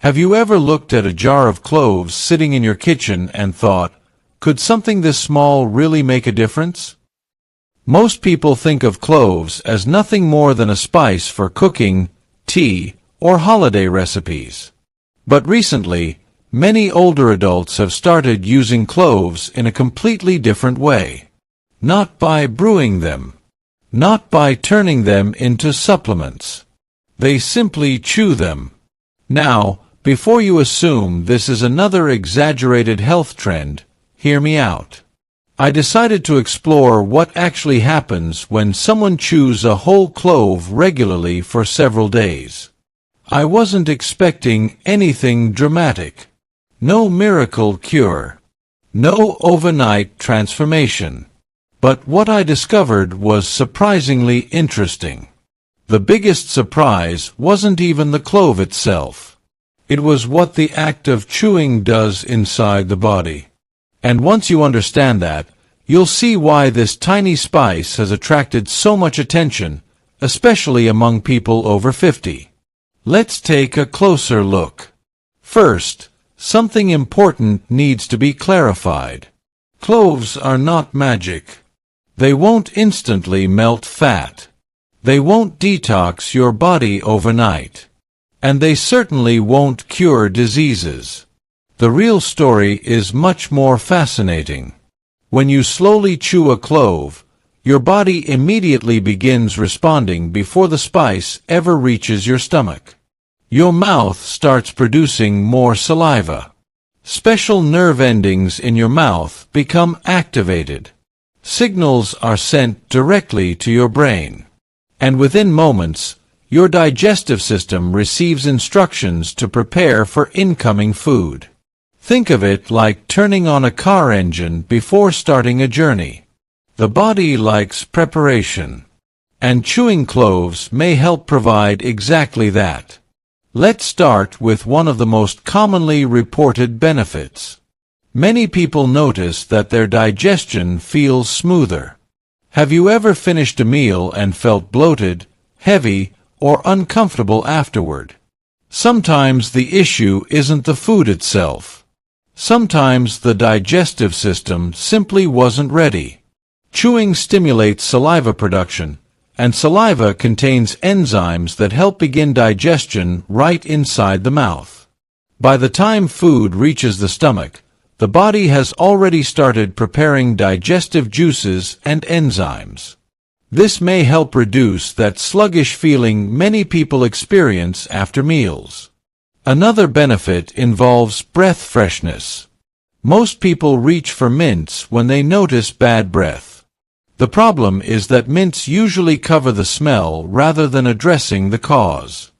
Have you ever looked at a jar of cloves sitting in your kitchen and thought, could something this small really make a difference? Most people think of cloves as nothing more than a spice for cooking, tea, or holiday recipes. But recently, many older adults have started using cloves in a completely different way. Not by brewing them. Not by turning them into supplements. They simply chew them. Now, before you assume this is another exaggerated health trend, hear me out. I decided to explore what actually happens when someone chews a whole clove regularly for several days. I wasn't expecting anything dramatic. No miracle cure. No overnight transformation. But what I discovered was surprisingly interesting. The biggest surprise wasn't even the clove itself. It was what the act of chewing does inside the body. And once you understand that, you'll see why this tiny spice has attracted so much attention, especially among people over 50. Let's take a closer look. First, something important needs to be clarified. Cloves are not magic. They won't instantly melt fat. They won't detox your body overnight. And they certainly won't cure diseases. The real story is much more fascinating. When you slowly chew a clove, your body immediately begins responding before the spice ever reaches your stomach. Your mouth starts producing more saliva. Special nerve endings in your mouth become activated. Signals are sent directly to your brain. And within moments, your digestive system receives instructions to prepare for incoming food. Think of it like turning on a car engine before starting a journey. The body likes preparation. And chewing cloves may help provide exactly that. Let's start with one of the most commonly reported benefits. Many people notice that their digestion feels smoother. Have you ever finished a meal and felt bloated, heavy, or uncomfortable afterward? Sometimes the issue isn't the food itself. Sometimes the digestive system simply wasn't ready. Chewing stimulates saliva production, and saliva contains enzymes that help begin digestion right inside the mouth. By the time food reaches the stomach, the body has already started preparing digestive juices and enzymes. This may help reduce that sluggish feeling many people experience after meals. Another benefit involves breath freshness. Most people reach for mints when they notice bad breath. The problem is that mints usually cover the smell rather than addressing the cause.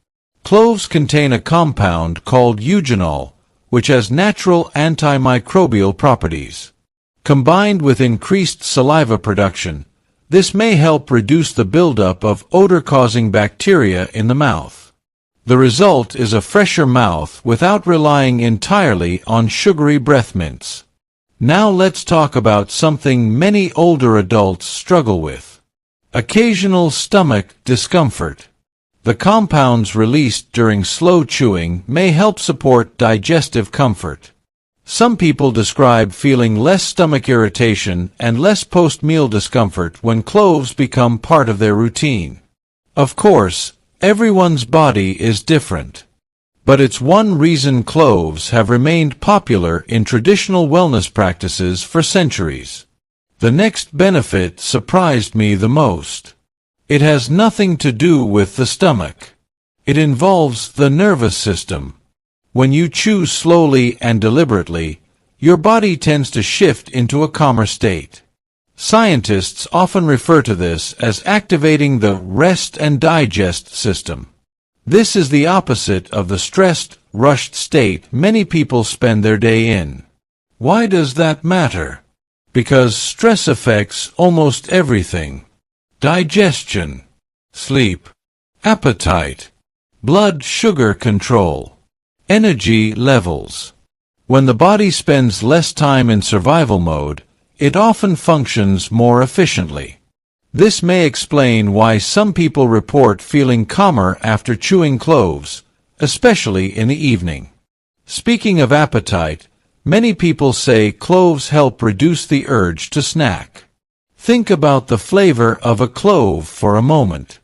Cloves contain a compound called eugenol, which has natural antimicrobial properties. Combined with increased saliva production, this may help reduce the buildup of odor-causing bacteria in the mouth. The result is a fresher mouth without relying entirely on sugary breath mints. Now let's talk about something many older adults struggle with. Occasional stomach discomfort. The compounds released during slow chewing may help support digestive comfort. Some people describe feeling less stomach irritation and less post-meal discomfort when cloves become part of their routine. Of course, everyone's body is different. But it's one reason cloves have remained popular in traditional wellness practices for centuries. The next benefit surprised me the most. It has nothing to do with the stomach. It involves the nervous system. When you chew slowly and deliberately, your body tends to shift into a calmer state. Scientists often refer to this as activating the rest and digest system. This is the opposite of the stressed, rushed state many people spend their day in. Why does that matter? Because stress affects almost everything. Digestion, sleep, appetite, blood sugar control, energy levels. When the body spends less time in survival mode, it often functions more efficiently. This may explain why some people report feeling calmer after chewing cloves, especially in the evening. Speaking of appetite, many people say cloves help reduce the urge to snack. Think about the flavor of a clove for a moment.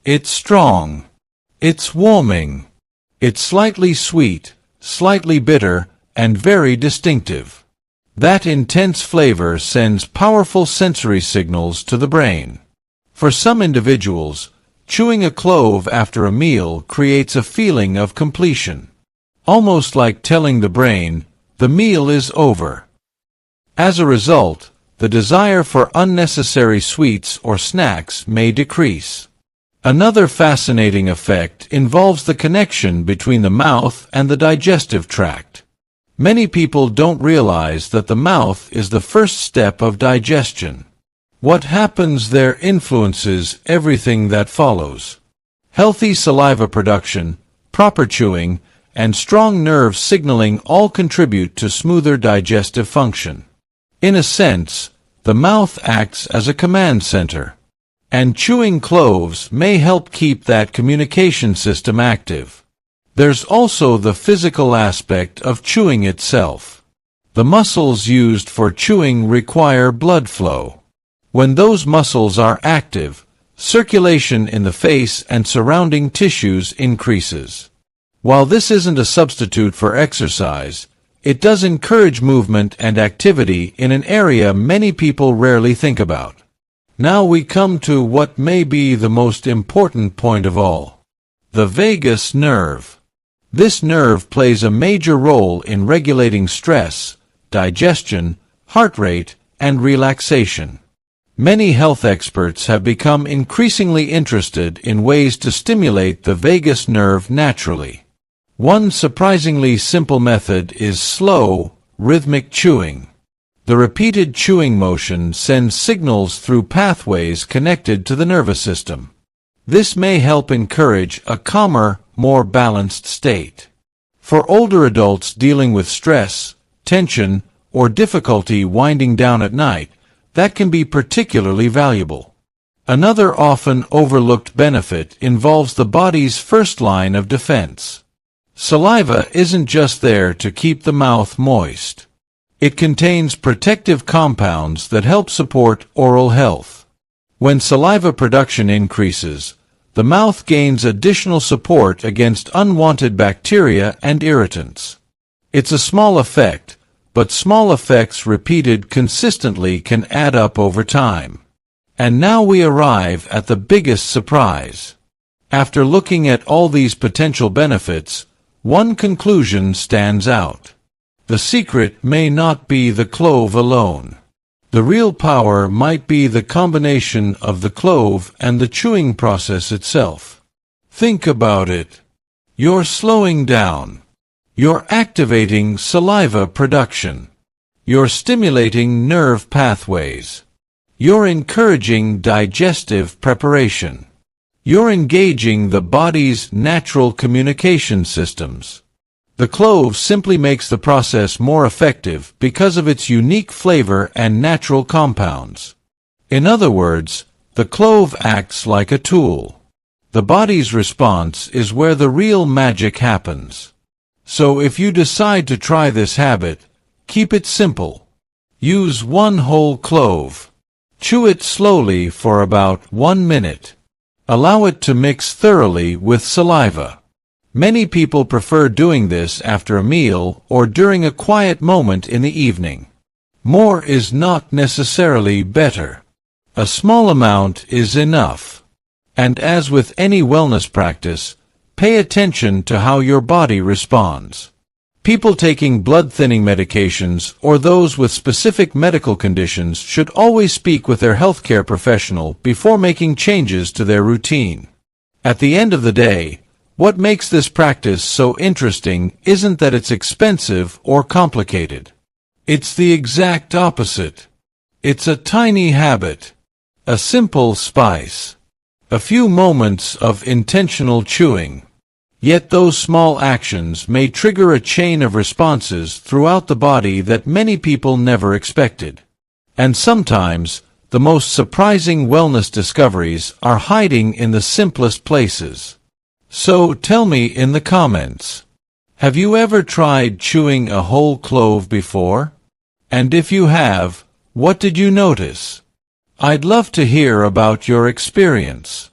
It's strong. It's warming. It's slightly sweet, slightly bitter, and very distinctive. That intense flavor sends powerful sensory signals to the brain. For some individuals, chewing a clove after a meal creates a feeling of completion, almost like telling the brain, the meal is over. As a result, the desire for unnecessary sweets or snacks may decrease. Another fascinating effect involves the connection between the mouth and the digestive tract. Many people don't realize that the mouth is the first step of digestion. What happens there influences everything that follows. Healthy saliva production, proper chewing, and strong nerve signaling all contribute to smoother digestive function. In a sense, the mouth acts as a command center, and chewing cloves may help keep that communication system active. There's also the physical aspect of chewing itself. The muscles used for chewing require blood flow. When those muscles are active, circulation in the face and surrounding tissues increases. While this isn't a substitute for exercise, it does encourage movement and activity in an area many people rarely think about. Now we come to what may be the most important point of all: the vagus nerve. This nerve plays a major role in regulating stress, digestion, heart rate, and relaxation. Many health experts have become increasingly interested in ways to stimulate the vagus nerve naturally. One surprisingly simple method is slow, rhythmic chewing. The repeated chewing motion sends signals through pathways connected to the nervous system. This may help encourage a calmer, more balanced state. For older adults dealing with stress, tension, or difficulty winding down at night, that can be particularly valuable. Another often overlooked benefit involves the body's first line of defense. Saliva isn't just there to keep the mouth moist. It contains protective compounds that help support oral health. When saliva production increases, the mouth gains additional support against unwanted bacteria and irritants. It's a small effect, but small effects repeated consistently can add up over time. And now we arrive at the biggest surprise. After looking at all these potential benefits, one conclusion stands out. The secret may not be the clove alone. The real power might be the combination of the clove and the chewing process itself. Think about it. You're slowing down. You're activating saliva production. You're stimulating nerve pathways. You're encouraging digestive preparation. You're engaging the body's natural communication systems. The clove simply makes the process more effective because of its unique flavor and natural compounds. In other words, the clove acts like a tool. The body's response is where the real magic happens. So if you decide to try this habit, keep it simple. Use one whole clove. Chew it slowly for about 1 minute. Allow it to mix thoroughly with saliva. Many people prefer doing this after a meal or during a quiet moment in the evening. More is not necessarily better. A small amount is enough. And as with any wellness practice, pay attention to how your body responds. People taking blood-thinning medications or those with specific medical conditions should always speak with their healthcare professional before making changes to their routine. At the end of the day, what makes this practice so interesting isn't that it's expensive or complicated. It's the exact opposite. It's a tiny habit, a simple spice, a few moments of intentional chewing. Yet those small actions may trigger a chain of responses throughout the body that many people never expected. And sometimes, the most surprising wellness discoveries are hiding in the simplest places. So tell me in the comments, have you ever tried chewing a whole clove before? And if you have, what did you notice? I'd love to hear about your experience.